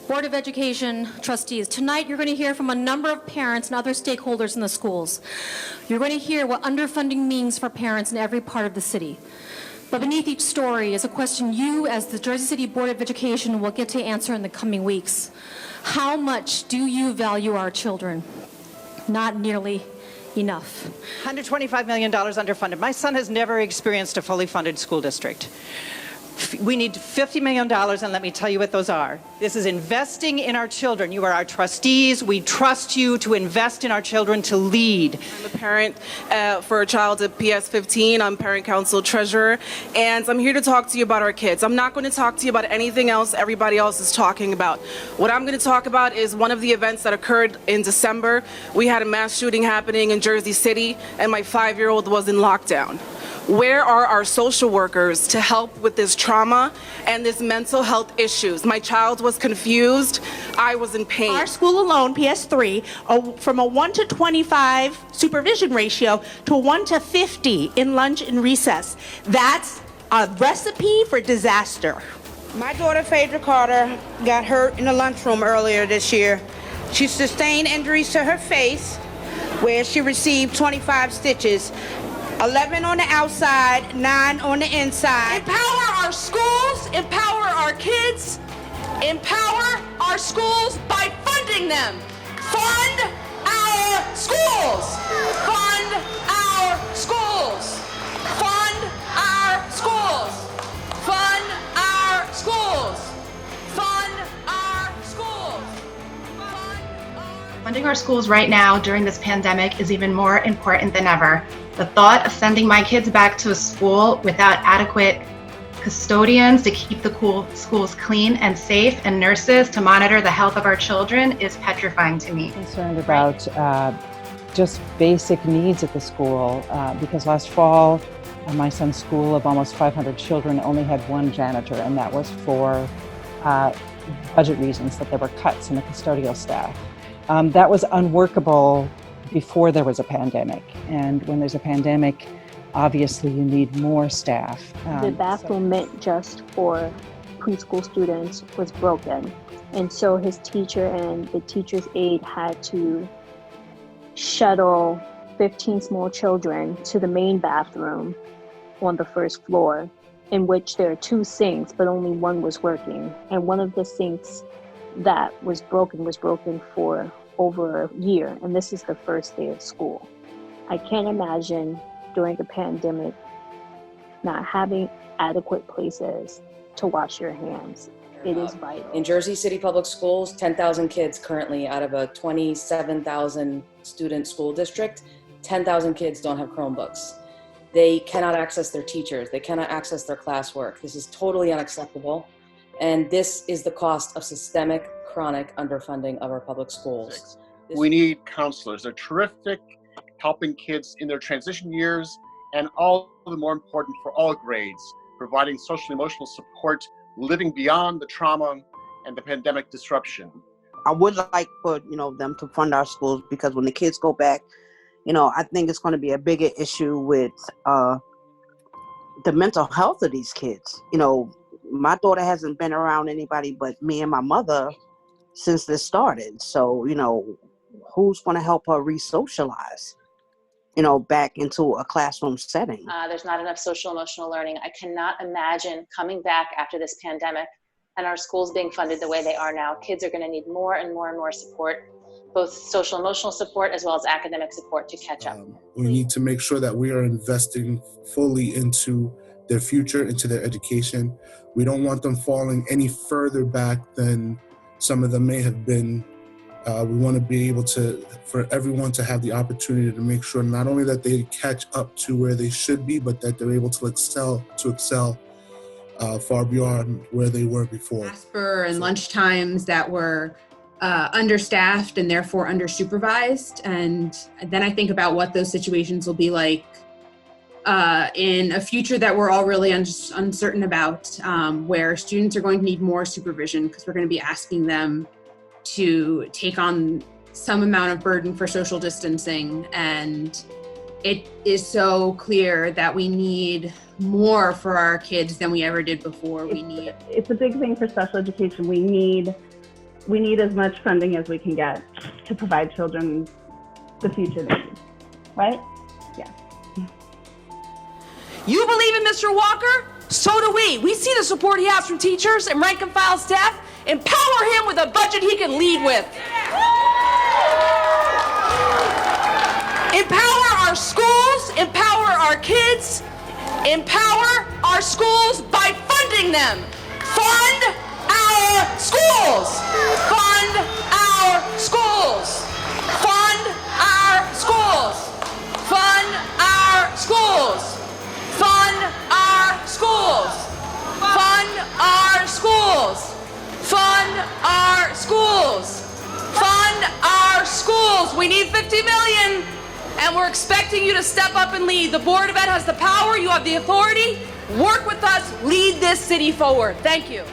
Board of Education trustees, tonight you're going to hear from a number of parents and other stakeholders in the schools. You're going to hear what underfunding means for parents in every part of the city. But beneath each story is a question you, as the Jersey City Board of Education, will get to answer in the coming weeks. How much do you value our children? Not nearly enough. $125 million underfunded. My son has never experienced a fully funded school district. We need $50 million, and let me tell you what those are. This is investing in our children. You are our trustees. We trust you to invest in our children, to lead. I'm a parent for a child at PS 15. I'm parent council treasurer, and I'm here to talk to you about our kids. I'm not going to talk to you about anything else everybody else is talking about. What I'm going to talk about is one of the events that occurred in December. We had a mass shooting happening in Jersey City, and my 5-year-old was in lockdown. Where are our social workers to help with this trauma and this mental health issues? My child was confused. I was in pain. Our school alone, PS3, from a 1 to 25 supervision ratio to a 1 to 50 in lunch and recess. That's a recipe for disaster. My daughter, Phaedra Carter, got hurt in the lunchroom earlier this year. She sustained injuries to her face, where she received 25 stitches. 11 on the outside, 9 on the inside. Empower our schools, empower our kids, empower our schools by funding them. Fund our schools. Fund our schools. Fund our schools. Fund our schools. Fund our schools. Funding our schools right now during this pandemic is even more important than ever. The thought of sending my kids back to a school without adequate custodians to keep the schools clean and safe and nurses to monitor the health of our children is petrifying to me. Concerned about just basic needs at the school because last fall my son's school of almost 500 children only had one janitor, and that was for budget reasons, that there were cuts in the custodial staff. That was unworkable before there was a pandemic, and when there's a pandemic, obviously you need more staff. The bathroom meant just for preschool students was broken, and so his teacher and the teacher's aide had to shuttle 15 small children to the main bathroom on the first floor, in which there are 2 sinks, but only one was working, and one of the sinks that was broken for over a year, and this is the first day of school. I can't imagine during a pandemic not having adequate places to wash your hands. It is vital. In Jersey City Public Schools, 10,000 kids currently out of a 27,000 student school district, 10,000 kids don't have Chromebooks. They cannot access their teachers. They cannot access their classwork. This is totally unacceptable. And this is the cost of systemic, chronic underfunding of our public schools. We need counselors. They're terrific, helping kids in their transition years, and all the more important for all grades, providing social and emotional support, living beyond the trauma and the pandemic disruption. I would like for them to fund our schools, because when the kids go back, I think it's going to be a bigger issue with the mental health of these kids. My daughter hasn't been around anybody but me and my mother since this started. So, who's going to help her re-socialize, back into a classroom setting? There's not enough social emotional learning. I cannot imagine coming back after this pandemic and our schools being funded the way they are now. Kids are going to need more and more and more support, both social emotional support as well as academic support to catch up. We need to make sure that we are investing fully into their future, into their education. We don't want them falling any further back than some of them may have been. We want to be able for everyone to have the opportunity to make sure not only that they catch up to where they should be, but that they're able to excel far beyond where they were before. And lunch times that were understaffed and therefore undersupervised. And then I think about what those situations will be like in a future that we're all really uncertain about, where students are going to need more supervision because we're going to be asking them to take on some amount of burden for social distancing. And it is so clear that we need more for our kids than we ever did before. It's a big thing for special education. We need we need as much funding as we can get to provide children the future they need, right? Yeah. You believe in Mr. Walker? So do we. We see the support he has from teachers and rank and file staff. Empower him with a budget he can lead with. Empower our schools, empower our kids, empower our schools by funding them. Fund our schools. Fund our schools. Fund our schools. Fund our schools. Fund our schools. Fund our schools. Fund our schools. Fund our schools. We need 50 million, and we're expecting you to step up and lead. The Board of Ed has the power. You have the authority. Work with us. Lead this city forward. Thank you.